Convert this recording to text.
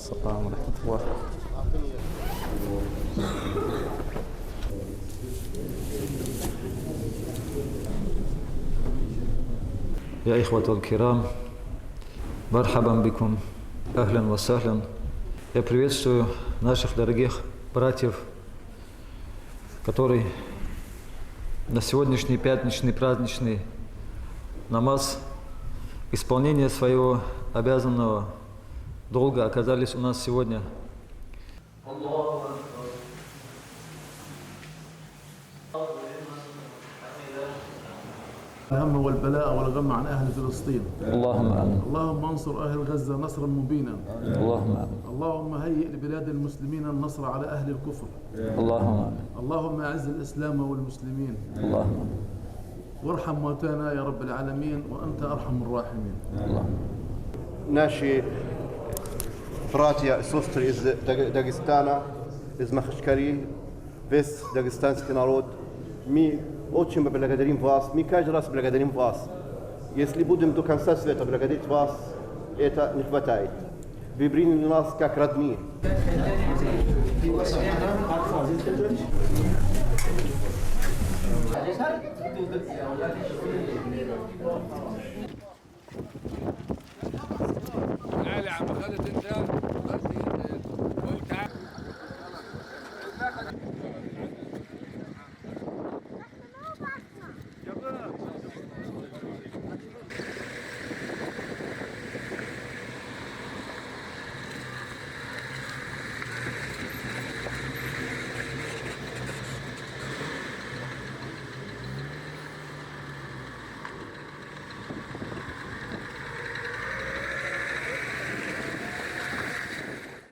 السلام ورحمة الله. يا إخوة الكرام, مرحبا بكم, ахлян ва сахлян. Я приветствую наших дорогих братьев, которые на сегодняшний пятничный праздничный намаз, исполнение своего обязанного долга оказались у нас сегодня. الهم والبلاء والغم عن أهل فلسطين. اللهم آمين. اللهم انصر أهل غزة نصرا مبينا. اللهم آمين. اللهم هيئ لبلاد المسلمين النصر على أهل الكفر. اللهم آمين. اللهم أعز الإسلام والمسلمين. اللهم آمين. وارحم موتانا يا رب العالمين وأنت أرحم الراحمين. اللهم. Naši bratja i sestre iz Dagestana, iz Mahachkari, ves dagestanski narod, mi очень благодарим вас, мы каждый раз благодарим вас. Если будем до конца света благодарить вас, это не хватает. Вы приняли нас как родные.